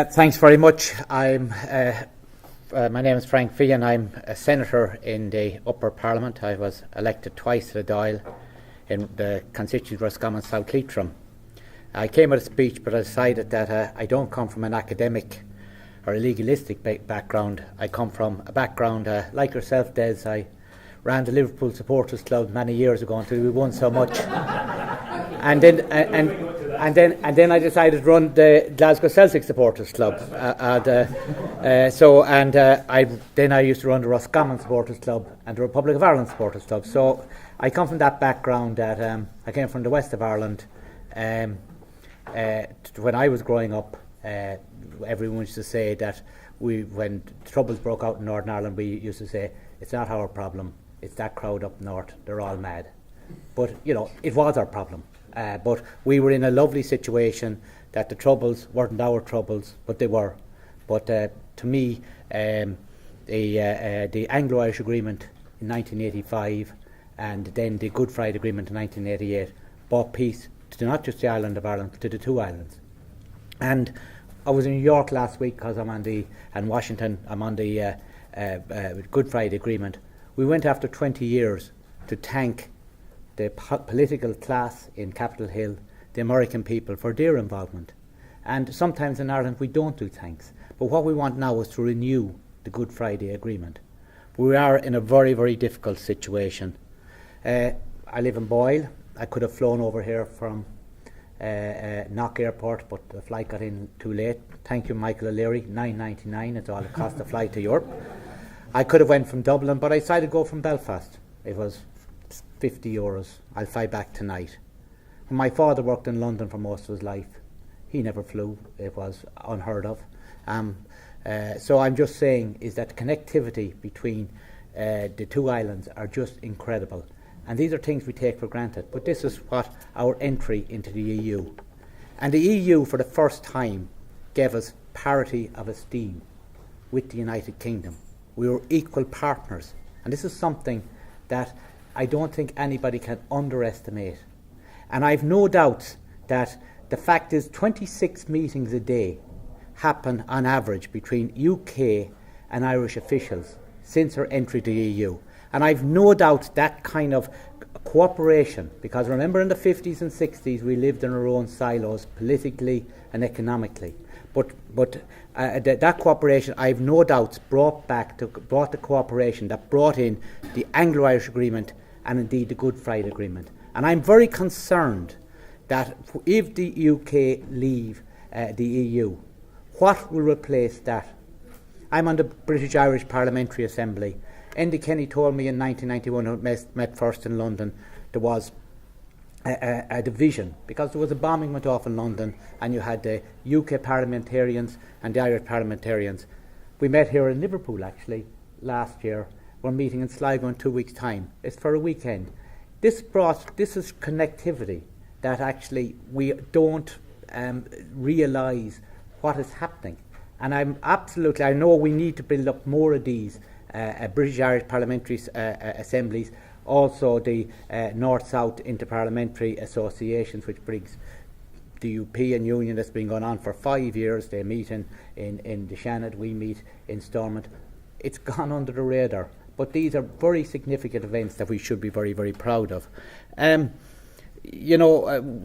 Thanks very much. My name is Frank Feighan. I'm a senator in the Upper Parliament. I was elected twice to the Dáil in the constituency of Roscommon South Leitrim. I came with a speech, but I decided that I don't come from an academic or a legalistic background. I come from a background like yourself, Des. I ran the Liverpool Supporters Club many years ago until we won so much, and then I decided to run the Glasgow Celtic Supporters Club. I used to run the Roscommon Supporters Club and the Republic of Ireland Supporters Club. So I come from that background. That I came from the west of Ireland. When I was growing up, everyone used to say that when troubles broke out in Northern Ireland, we used to say it's not our problem, it's that crowd up north, they're all mad. But it was our problem. But we were in a lovely situation that the troubles weren't our troubles, but they were. But to me, the Anglo-Irish Agreement in 1985 and then the Good Friday Agreement in 1988 brought peace to not just the island of Ireland, but to the two islands. And I was in New York last week because and Washington, I'm on the Good Friday Agreement. We went after 20 years to thank the political class in Capitol Hill, the American people, for their involvement. And sometimes in Ireland we don't do thanks. But what we want now is to renew the Good Friday Agreement. We are in a very, very difficult situation. I live in Boyle. I could have flown over here from Knock Airport, but the flight got in too late. Thank you, Michael O'Leary. $9.99, it's all it cost to fly to Europe. I could have went from Dublin, but I decided to go from Belfast. It was €50. I'll fly back tonight. My father worked in London for most of his life. He never flew. It was unheard of. So I'm just saying is that connectivity between the two islands are just incredible. And these are things we take for granted. But this is what our entry into the EU. And the EU, for the first time, gave us parity of esteem with the United Kingdom. We were equal partners. And this is something that I don't think anybody can underestimate. And I've no doubt that the fact is 26 meetings a day happen on average between UK and Irish officials since our entry to the EU. And I've no doubt that kind of cooperation, because remember in the 50s and 60s we lived in our own silos politically and economically. But that cooperation, I've no doubt, brought the cooperation that brought in the Anglo-Irish Agreement and indeed the Good Friday Agreement. And I'm very concerned that if the UK leave the EU, what will replace that? I'm on the British-Irish Parliamentary Assembly. Enda Kenny told me in 1991, when we met first in London, there was a division because there was a bombing went off in London and you had the UK parliamentarians and the Irish parliamentarians. We met here in Liverpool actually last year. We're meeting in Sligo in 2 weeks' time. It's for a weekend. This is connectivity that actually we don't realise what is happening. And I know we need to build up more of these British-Irish parliamentary assemblies, also the North-South Interparliamentary Associations, which brings the European Union that's been going on for 5 years. They meet in the Shannon, we meet in Stormont. It's gone under the radar. But these are very significant events that we should be very, very proud of. The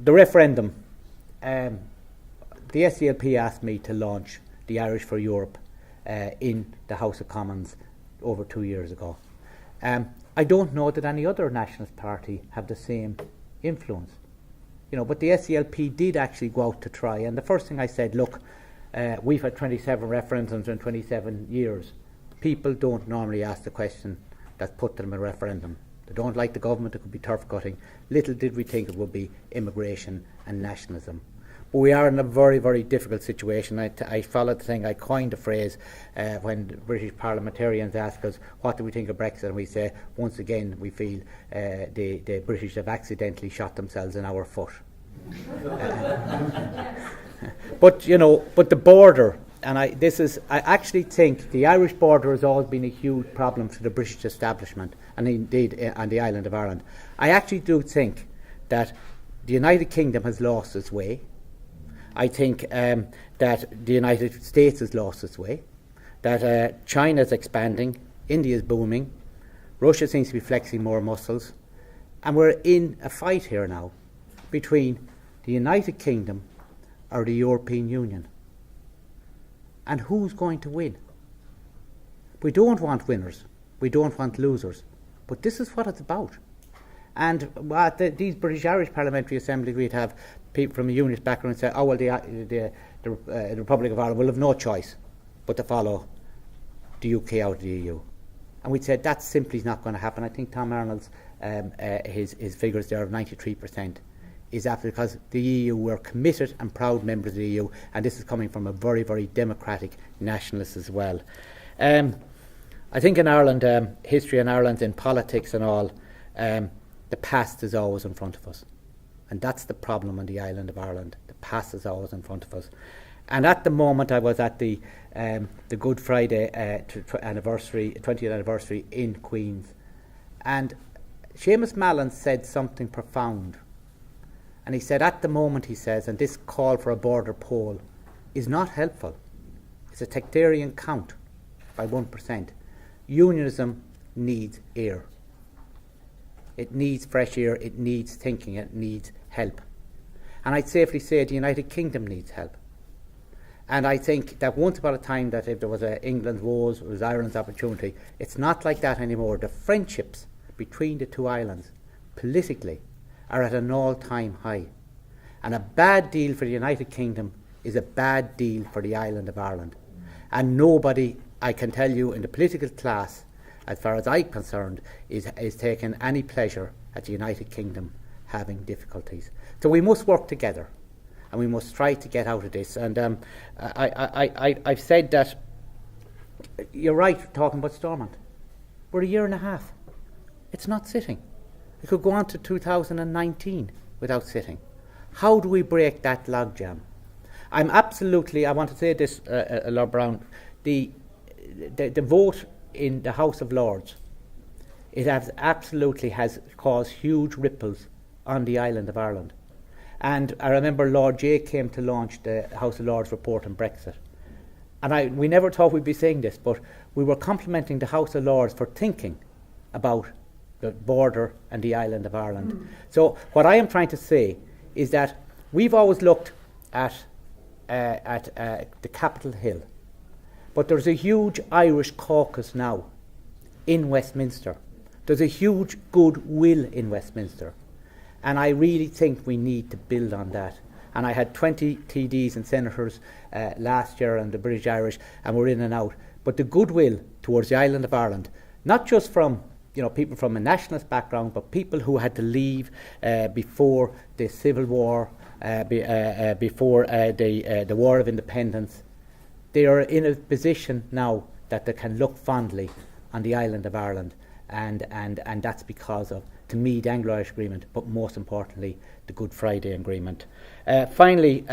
referendum, the SDLP asked me to launch the Irish for Europe in the House of Commons over 2 years ago. I don't know that any other nationalist party have the same influence. But the SDLP did actually go out to try. And the first thing I said, look, we've had 27 referendums in 27 years. People don't normally ask the question that's put to them in a referendum. They don't like the government, it could be turf cutting. Little did we think it would be immigration and nationalism. But we are in a very, very difficult situation. I followed the thing, I coined the phrase when the British parliamentarians ask us, what do we think of Brexit? And we say, once again, we feel the British have accidentally shot themselves in our foot. But the border, and I actually think the Irish border has always been a huge problem for the British establishment, and indeed on the island of Ireland. I actually do think that the United Kingdom has lost its way. I think that that the United States has lost its way, that China is expanding, India is booming, Russia seems to be flexing more muscles, and we're in a fight here now between the United Kingdom or the European Union. And who's going to win? We don't want winners, we don't want losers, but this is what it's about. And at these British-Irish Parliamentary Assemblies, we'd have people from a unionist background say, oh, well, the Republic of Ireland will have no choice but to follow the UK out of the EU. And we'd say that's simply not going to happen. I think Tom Arnold's his figures there of 93% is after, because the EU were committed and proud members of the EU, and this is coming from a very, very democratic nationalist as well. I think in Ireland, history in Ireland, in politics and all, the past is always in front of us. And that's the problem on the island of Ireland. The past is always in front of us. And at the moment, I was at the Good Friday 20th anniversary in Queen's. And Seamus Mallon said something profound. And he said, at the moment, he says, and this call for a border poll is not helpful. It's a sectarian count by 1%. Unionism needs air. It needs fresh air, it needs thinking, it needs help. And I'd safely say the United Kingdom needs help. And I think that once upon a time that if there was England's woes, it was Ireland's opportunity. It's not like that anymore. The friendships between the two islands, politically, are at an all-time high. And a bad deal for the United Kingdom is a bad deal for the island of Ireland. And nobody, I can tell you, in the political class, as far as I'm concerned, is taking any pleasure at the United Kingdom having difficulties. So we must work together, and we must try to get out of this. And I've said that you're right talking about Stormont. We're a year and a half. It's not sitting. It could go on to 2019 without sitting. How do we break that logjam? I want to say this, Lord Brown, the vote in the House of Lords, it has caused huge ripples on the island of Ireland. And I remember Lord Jay came to launch the House of Lords report on Brexit. And we never thought we'd be saying this, but we were complimenting the House of Lords for thinking about the border and the island of Ireland. So what I am trying to say is that we've always looked at the Capitol Hill, but there's a huge Irish caucus now in Westminster. There's a huge goodwill in Westminster, and I really think we need to build on that. And I had 20 TDs and senators last year and the British Irish, and we're in and out. But the goodwill towards the island of Ireland, not just from people from a nationalist background, but people who had to leave before the Civil War, before the War of Independence, they are in a position now that they can look fondly on the island of Ireland, and that's because of, to me, the Anglo-Irish Agreement, but most importantly, the Good Friday Agreement. Finally,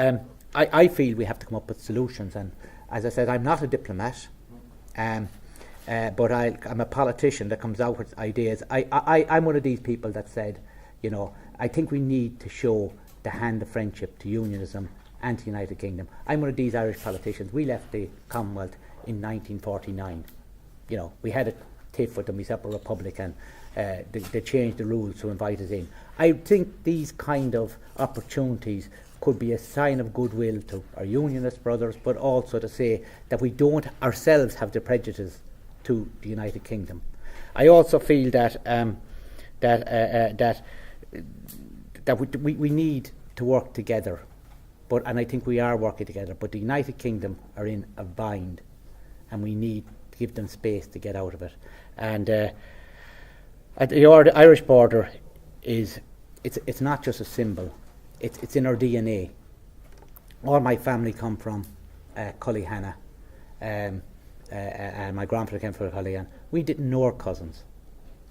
I feel we have to come up with solutions, and as I said, I'm not a diplomat, but I'm a politician that comes out with ideas. I'm one of these people that said, I think we need to show the hand of friendship to unionism and to the United Kingdom. I'm one of these Irish politicians. We left the Commonwealth in 1949. We had a tiff with them, we set up a republic, and they changed the rules to invite us in. I think these kind of opportunities could be a sign of goodwill to our unionist brothers, but also to say that we don't ourselves have the prejudice to the United Kingdom. I also feel that we need to work together, and I think we are working together. But the United Kingdom are in a bind, and we need to give them space to get out of it. And at the Irish border it's not just a symbol; it's in our DNA. All my family come from Cullyhanna. And my grandfather came from Cullyhanna. We didn't know our cousins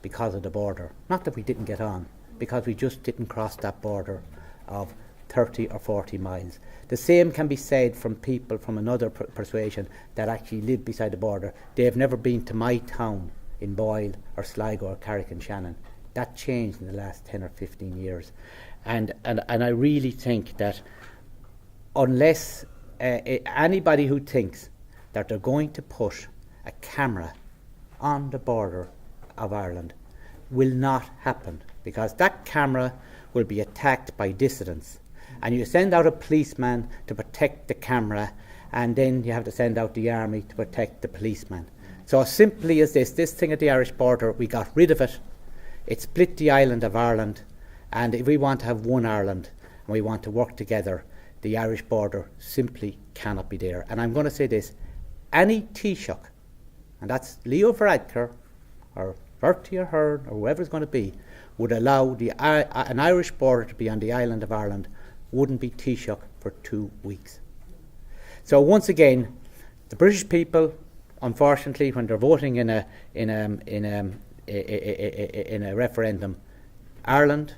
because of the border. Not that we didn't get on, because we just didn't cross that border of 30 or 40 miles. The same can be said from people from another persuasion that actually live beside the border. They have never been to my town in Boyle or Sligo or Carrick-on-Shannon. That changed in the last 10 or 15 years. And I really think that unless anybody who thinks that they're going to put a camera on the border of Ireland will not happen, because that camera will be attacked by dissidents. And you send out a policeman to protect the camera, and then you have to send out the army to protect the policeman. So as simply as this thing at the Irish border, we got rid of it. It split the island of Ireland, and if we want to have one Ireland and we want to work together, the Irish border simply cannot be there. And I'm going to say this, any Taoiseach, and that's Leo Varadkar or Bertie or Hearn or whoever it's going to be, would allow an Irish border to be on the island of Ireland, wouldn't be Taoiseach for 2 weeks. So once again, the British people, unfortunately, when they're voting in a referendum, Ireland,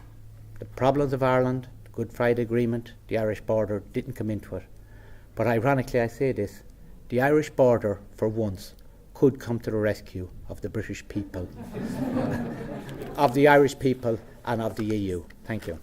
the problems of Ireland, the Good Friday Agreement, the Irish border didn't come into it. But ironically, I say this, the Irish border, for once, could come to the rescue of the British people, of the Irish people and of the EU. Thank you.